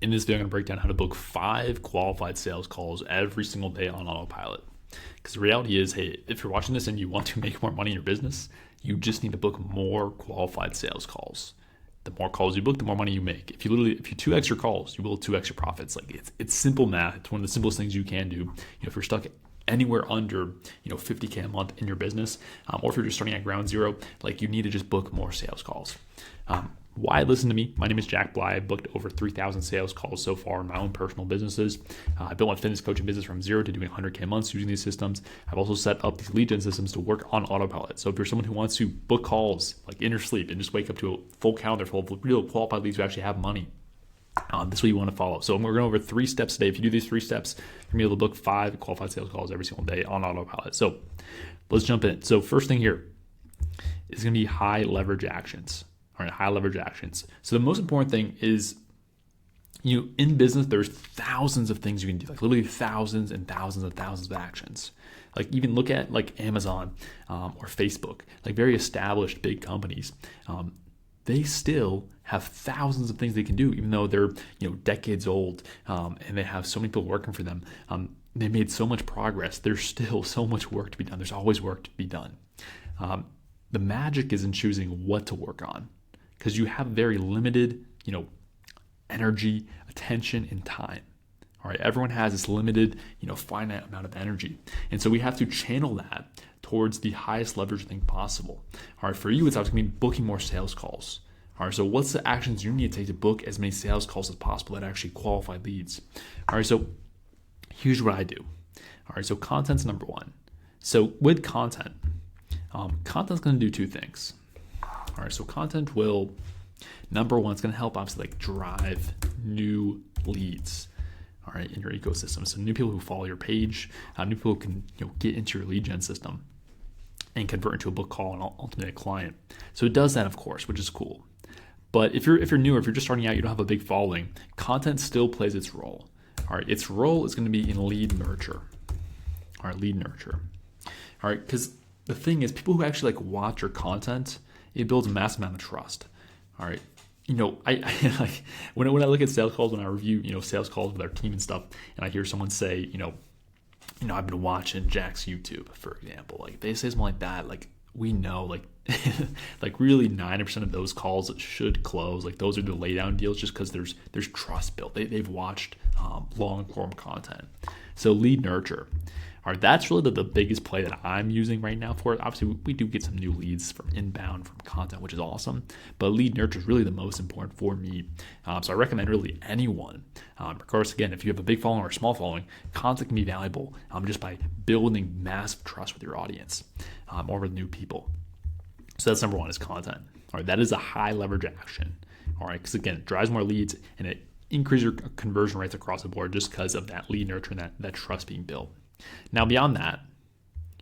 In this video, I'm going to break down how to book 5 qualified sales calls every single day on autopilot. Because the reality is, hey, if you're watching this and you want to make more money in your business, you just need to book more qualified sales calls. The more calls you book, the more money you make. If you 2x your calls, you will 2x your profits. Like it's simple math. It's one of the simplest things you can do. If you're stuck anywhere under 50K a month in your business, or if you're just starting at ground zero, like you need to just book more sales calls. Why listen to me? My name is Jack Bly. I've booked over 3,000 sales calls so far in my own personal businesses. I built my fitness coaching business from zero to doing 100K months using these systems. I've also set up these lead gen systems to work on autopilot. So if you're someone who wants to book calls like in your sleep and just wake up to a full calendar full of real qualified leads who actually have money, this is what you want to follow. So we're going over 3 steps today. If you do these 3 steps, you're going to be able to book 5 qualified sales calls every single day on autopilot. So let's jump in. So first thing here is going to be high leverage actions. All right, high leverage actions. So the most important thing is, in business, there's thousands of things you can do, like literally thousands and thousands and thousands of actions. Like even look at like Amazon or Facebook, like very established big companies. They still have thousands of things they can do, even though they're decades old and they have so many people working for them. They made so much progress. There's still so much work to be done. There's always work to be done. The magic is in choosing what to work on, because you have very limited, energy, attention, and time. All right, everyone has this limited, finite amount of energy, and so we have to channel that towards the highest leverage thing possible. All right, for you, it's obviously going to be booking more sales calls. All right, so what's the actions you need to take to book as many sales calls as possible that actually qualify leads? All right, so here's what I do. All right, so content's number 1. So with content, content's going to do 2 things. All right, so content will, number 1, it's going to help obviously like drive new leads, all right, in your ecosystem. So new people who follow your page, new people who can get into your lead gen system and convert into a book call and ultimately a client. So it does that, of course, which is cool. But if you're new, or if you're just starting out, you don't have a big following, content still plays its role. All right, its role is going to be in lead nurture. All right, lead nurture. All right, because the thing is, people who actually like watch your content, it builds a massive amount of trust. All right. I like when I look at sales calls, when I review, sales calls with our team and stuff, and I hear someone say, I've been watching Jack's YouTube, for example, like they say something like that, like we know, like, like really 90% of those calls that should close, like those are the lay down deals just because there's trust built. They've watched long form content. So lead nurture. All right, that's really the biggest play that I'm using right now for it. Obviously, we do get some new leads from inbound, from content, which is awesome. But lead nurture is really the most important for me. So I recommend really anyone, regardless, again, if you have a big following or a small following, content can be valuable just by building massive trust with your audience or with new people. So that's number 1 is content. All right, that is a high leverage action. All right, because again, it drives more leads and it increases your conversion rates across the board just because of that lead nurture and that trust being built. Now, beyond that,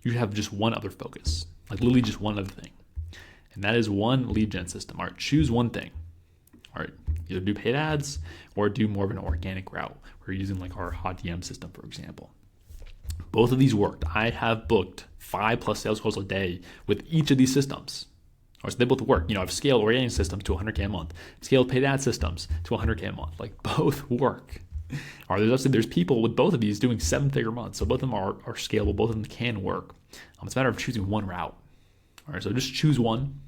you have just one other focus, like literally just one other thing, and that is one lead gen system. All right, choose one thing. All right, either do paid ads or do more of an organic route. We're using like our hot DM system, for example. Both of these worked. I have booked 5+ sales calls a day with each of these systems. All right, so they both work. I've scaled organic systems to 100K a month, scaled paid ad systems to 100K a month. Like both work. All right, there's people with both of these doing 7-figure months. So both of them are scalable. Both of them can work. It's a matter of choosing one route. All right, so just choose one.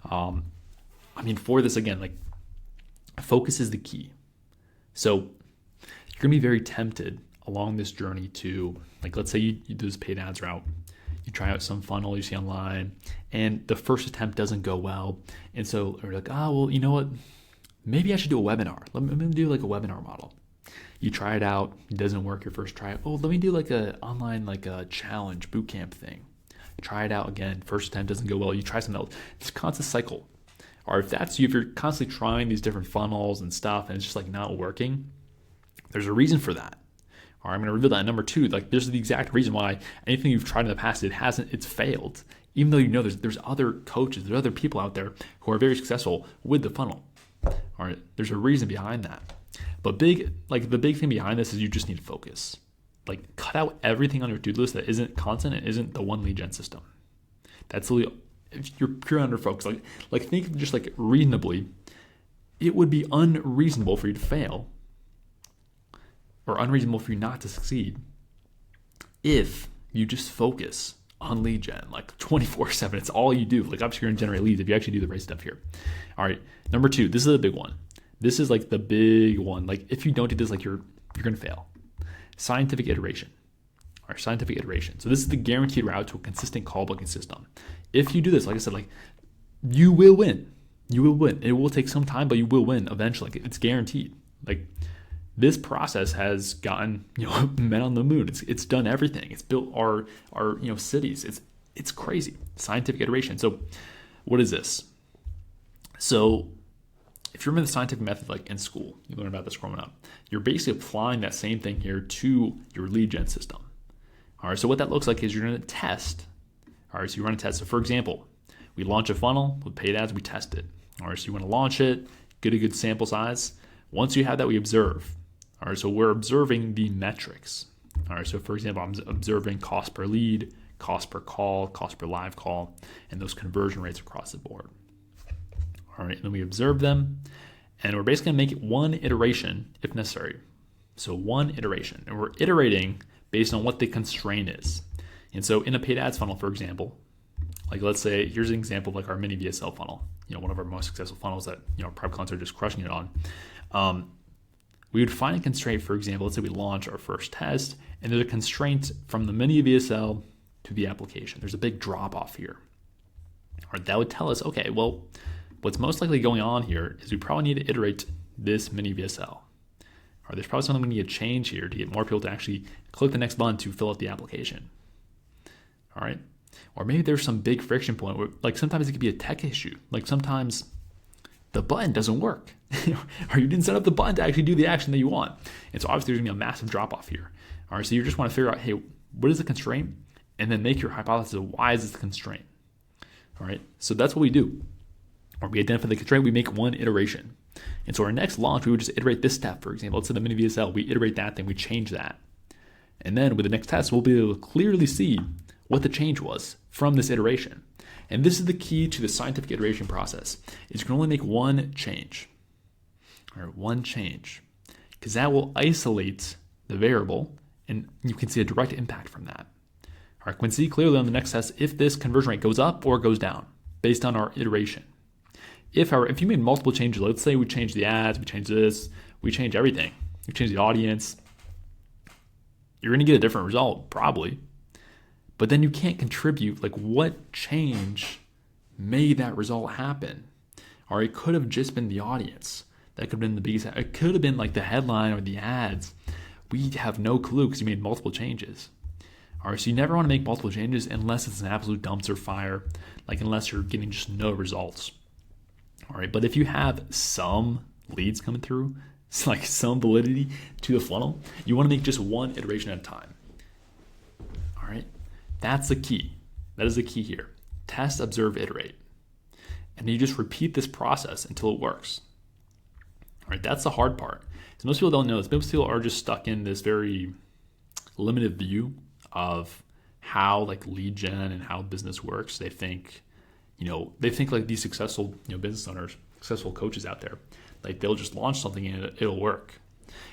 For this, again, like focus is the key. So you're going to be very tempted along this journey to, like, let's say you do this paid ads route. You try out some funnel you see online and the first attempt doesn't go well. And so you're like, well, you know what? Maybe I should do a webinar. Let me do like a webinar model. You try it out, it doesn't work your first try. Oh, let me do like a online, like a challenge bootcamp thing. Try it out again. First attempt doesn't go well. You try something else. It's a constant cycle. Or if that's you, if you're constantly trying these different funnels and stuff and it's just like not working, there's a reason for that. Or I'm going to reveal that. Number 2, like this is the exact reason why anything you've tried in the past, it's failed. Even though there's other coaches, there's other people out there who are very successful with the funnel. All right, there's a reason behind that. But the big thing behind this is you just need to focus. Like cut out everything on your to-do list that isn't content and isn't the one lead gen system. That's literally, if you're pure under focus. Like think just like reasonably, it would be unreasonable for you to fail or unreasonable for you not to succeed if you just focus on lead gen, like 24/7. It's all you do. Like, obviously, you're going to generate leads if you actually do the right stuff here. All right, number 2, this is a big one. This is like the big one. Like, if you don't do this, like you're going to fail. Scientific iteration. All right, scientific iteration. So this is the guaranteed route to a consistent call booking system. If you do this, like I said, like you will win. You will win. It will take some time, but you will win eventually. Like, it's guaranteed. Like, this process has gotten, men on the moon. It's done everything. It's built our cities. It's crazy. Scientific iteration. So what is this? So if you remember the scientific method, like in school, you learn about this growing up. You're basically applying that same thing here to your lead gen system. All right. So what that looks like is you're going to test. All right. So you run a test. So for example, we launch a funnel with paid ads. We test it. All right. So you want to launch it, get a good sample size. Once you have that, we observe. All right, so we're observing the metrics. All right, so for example, I'm observing cost per lead, cost per call, cost per live call, and those conversion rates across the board. All right, and then we observe them, and we're basically gonna make it one iteration if necessary. So one iteration, and we're iterating based on what the constraint is. And so in a paid ads funnel, for example, like let's say, here's an example of like our mini VSL funnel, one of our most successful funnels that, private clients are just crushing it on. We would find a constraint, for example, let's say we launch our first test, and there's a constraint from the mini VSL to the application. There's a big drop off here. Or that would tell us, okay, well, what's most likely going on here is we probably need to iterate this mini VSL. Or there's probably something we need to change here to get more people to actually click the next button to fill out the application. All right. Or maybe there's some big friction point where, like, sometimes it could be a tech issue. Like, sometimes the button doesn't work, or you didn't set up the button to actually do the action that you want. And so obviously there's gonna be a massive drop off here. All right, so you just want to figure out, hey, what is the constraint? And then make your hypothesis of why is this the constraint? All right, so that's what we do. Or we identify the constraint, we make one iteration. And so our next launch, we would just iterate this step, for example. Let's say the mini VSL, we iterate that thing, we change that. And then with the next test, we'll be able to clearly see what the change was from this iteration. And this is the key to the scientific iteration process, is you can only make one change. All right, one change, because that will isolate the variable and you can see a direct impact from that. All right, we can see clearly on the next test if this conversion rate goes up or goes down based on our iteration. If you made multiple changes, let's say we change the ads, we change this, we change everything, we change the audience, you're going to get a different result, probably. But then you can't contribute, like, what change made that result happen? Or it could have just been the audience. That could have been the biggest, it could have been like the headline or the ads. We have no clue because you made multiple changes. All right, so you never want to make multiple changes unless it's an absolute dumpster fire, like unless you're getting just no results. All right, but if you have some leads coming through, it's like some validity to the funnel, you want to make just one iteration at a time. All right. That's the key. That is the key here. Test, observe, iterate. And you just repeat this process until it works. All right, that's the hard part. So most people don't know this. Most people are just stuck in this very limited view of how like lead gen and how business works. They think, like these successful, business owners, successful coaches out there, like they'll just launch something and it'll work.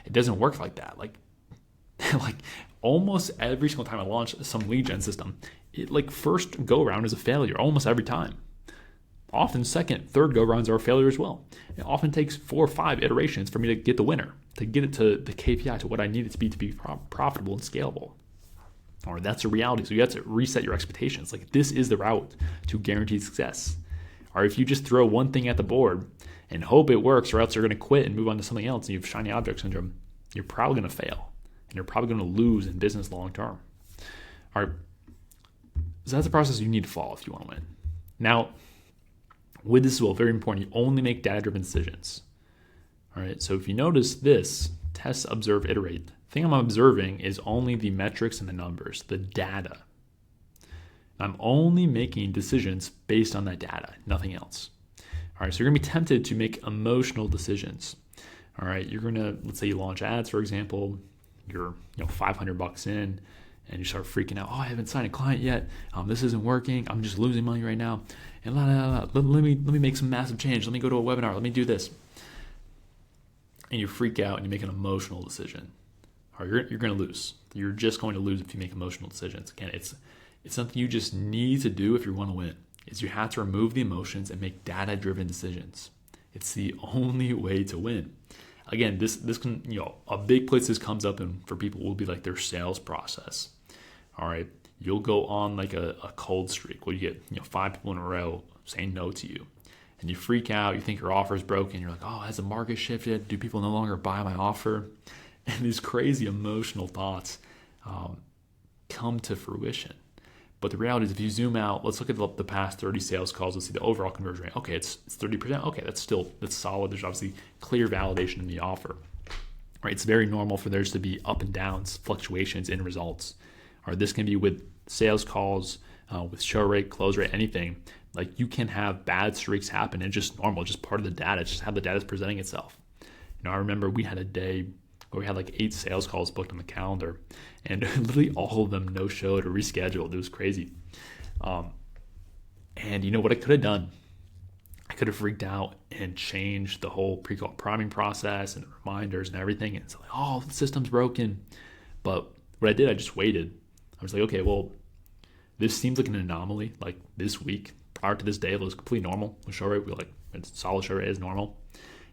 It doesn't work like that. Like almost every single time I launch some lead gen system, it like first go around is a failure almost every time. Often second, third go rounds are a failure as well. It often takes 4 or 5 iterations for me to get the winner, to get it to the KPI, to what I need it to be profitable and scalable. Or that's a reality. So you have to reset your expectations. Like this is the route to guaranteed success. Or if you just throw one thing at the board and hope it works, or else you're going to quit and move on to something else and you have shiny object syndrome, you're probably going to fail. And you're probably going to lose in business long term. All right. So that's the process you need to follow if you want to win. Now, with this as well, very important, you only make data-driven decisions. All right. So if you notice this, test, observe, iterate, the thing I'm observing is only the metrics and the numbers, the data. I'm only making decisions based on that data, nothing else. All right. So you're going to be tempted to make emotional decisions. All right. You're going to, let's say you launch ads, for example. You're $500 in and you start freaking out. Oh, I haven't signed a client yet. This isn't working. I'm just losing money right now. And let me make some massive change. Let me go to a webinar. Let me do this. And you freak out and you make an emotional decision. or you're going to lose. You're just going to lose if you make emotional decisions. Again, it's something you just need to do if you want to win. Is you have to remove the emotions and make data-driven decisions. It's the only way to win. Again, this can, a big place this comes up in for people will be like their sales process. All right, you'll go on like a cold streak where you get 5 people in a row saying no to you, and you freak out. You think your offer is broken. You're like, oh, has the market shifted? Do people no longer buy my offer? And these crazy emotional thoughts come to fruition. But the reality is, if you zoom out, let's look at the past 30 sales calls. Let's see the overall conversion rate. Okay, it's 30%. Okay, that's solid. There's obviously clear validation in the offer. Right? It's very normal for there to be up and downs, fluctuations in results. Or this can be with sales calls, with show rate, close rate, anything. Like you can have bad streaks happen. It's just normal, just part of the data. It's just how the data is presenting itself. I remember we had a day where we had like 8 sales calls booked on the calendar, and literally all of them no-showed or rescheduled. It was crazy. And you know what I could have done? I could have freaked out and changed the whole pre-call priming process and reminders and everything. And it's like, oh, the system's broken. But what I did, I just waited. I was like, okay, well, this seems like an anomaly. Like this week, prior to this day, it was completely normal. The show rate, it's solid show rate is normal.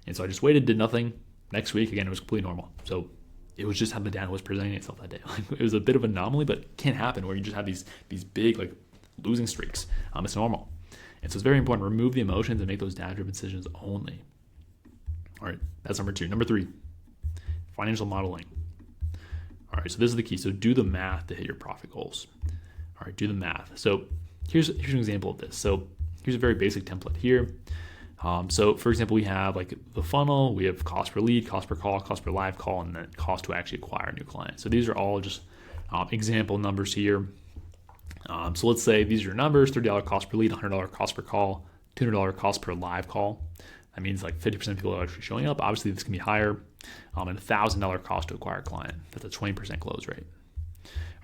And so I just waited, did nothing. Next week, again, it was completely normal. So it was just how the data was presenting itself that day. Like, it was a bit of an anomaly, but it can happen where you just have these big like losing streaks. It's normal. And so it's very important to remove the emotions and make those data-driven decisions only. All right, that's number 2. Number 3, financial modeling. All right, so this is the key. So do the math to hit your profit goals. All right, do the math. So here's an example of this. So here's a very basic template here. So for example, we have like the funnel, we have cost per lead, cost per call, cost per live call, and then cost to actually acquire a new client. So these are all just example numbers here. So let's say these are your numbers: $30 cost per lead, $100 cost per call, $200 cost per live call. That means like 50% of people are actually showing up. Obviously, this can be higher. And $1,000 cost to acquire a client. That's a 20% close rate.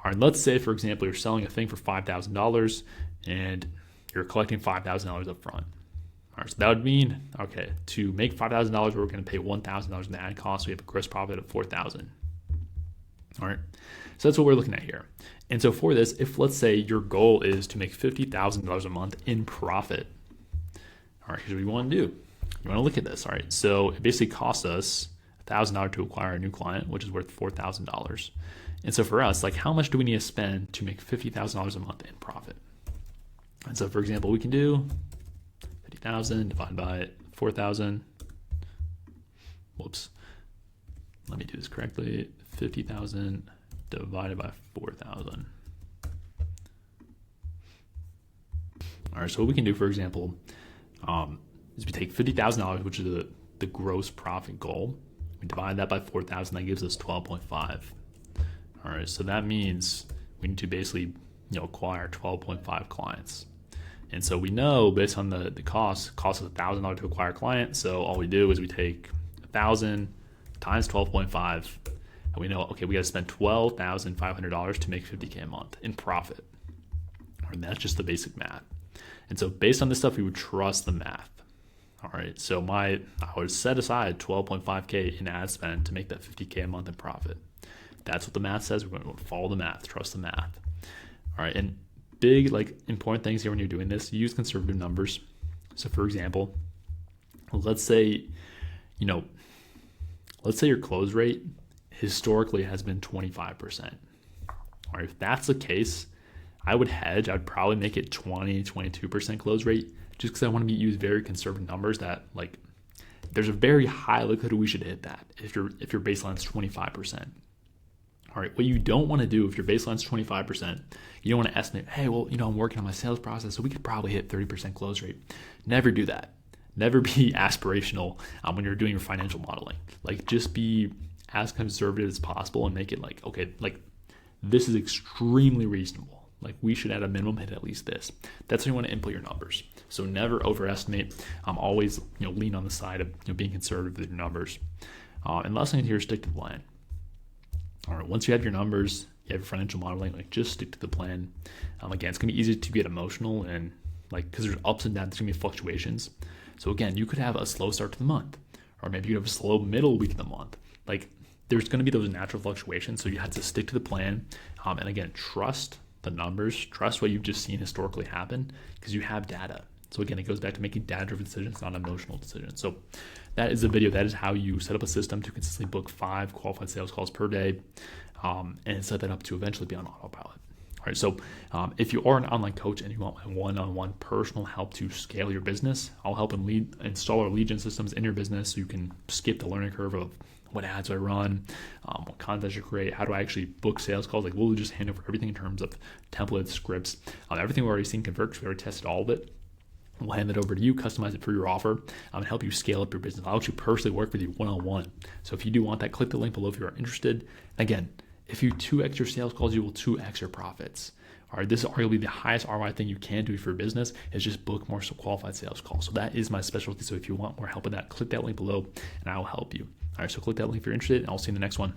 All right, let's say, for example, you're selling a thing for $5,000 and you're collecting $5,000 up front. All right, so that would mean, okay, to make $5,000, we're going to pay $1,000 in the ad cost. We have a gross profit of $4,000. All right, so that's what we're looking at here. And so for this, if let's say your goal is to make $50,000 a month in profit, all right, here's what you want to do. You want to look at this. All right, so it basically costs us $1,000 to acquire a new client, which is worth $4,000. And so for us, like, how much do we need to spend to make $50,000 a month in profit? And so, for example, we can do 50,000 divided by 4,000. Whoops. Let me do this correctly. 50,000 divided by 4,000. All right, so what we can do, for example, is we take $50,000, which is the gross profit goal. We divide that by 4,000. That gives us 12.5. All right, so that means we need to basically acquire 12.5 clients. And so we know based on the cost us $1,000 to acquire a client. So all we do is we take 1,000 times 12.5, and we know, okay, we got to spend $12,500 to make $50K a month in profit. And that's just the basic math. And so based on this stuff, we would trust the math. All right, so I would set aside 12.5K in ad spend to make that 50K a month in profit. That's what the math says. We're going to follow the math, trust the math. All right, and big, important things here when you're doing this, use conservative numbers. So for example, let's say your close rate historically has been 25%. All right, if that's the case, I would hedge. I'd probably make it 22% close rate, just because I want to use very conservative numbers that there's a very high likelihood we should hit that if your baseline is 25%. All right, what you don't want to do if your baseline is 25%, you don't want to estimate, hey, well, I'm working on my sales process, so we could probably hit 30% close rate. Never do that. Never be aspirational when you're doing your financial modeling. Just be as conservative as possible and make it this is extremely reasonable. We should at a minimum hit at least this. That's when you want to input your numbers. So never overestimate. Always lean on the side of being conservative with your numbers. And last thing here, stick to the plan. All right, once you have your numbers, you have your financial modeling, just stick to the plan. Again, it's gonna be easy to get emotional and because there's ups and downs, there's gonna be fluctuations. So again, you could have a slow start to the month, or maybe you have a slow middle week of the month. there's going to be those natural fluctuations. So you have to stick to the plan. And again, trust the numbers, trust what you've just seen historically happen because you have data. So again, it goes back to making data-driven decisions, not emotional decisions. So that is the video. That is how you set up a system to consistently book 5 qualified sales calls per day, and set that up to eventually be on autopilot. All right. So if you are an online coach and you want my one-on-one personal help to scale your business, I'll help install our lead gen systems in your business so you can skip the learning curve of what ads do I run, what content should create, how do I actually book sales calls. Like we'll just hand over everything in terms of templates, scripts, everything we've already seen convert because we already tested all of it. We'll hand it over to you, customize it for your offer, and help you scale up your business. I'll actually personally work with you one-on-one. So if you do want that, click the link below if you are interested. Again, if you 2x your sales calls, you will 2x your profits. All right, this is arguably the highest ROI thing you can do for your business is just book more qualified sales calls. So that is my specialty. So if you want more help with that, click that link below and I will help you. All right, so click that link if you're interested, and I'll see you in the next one.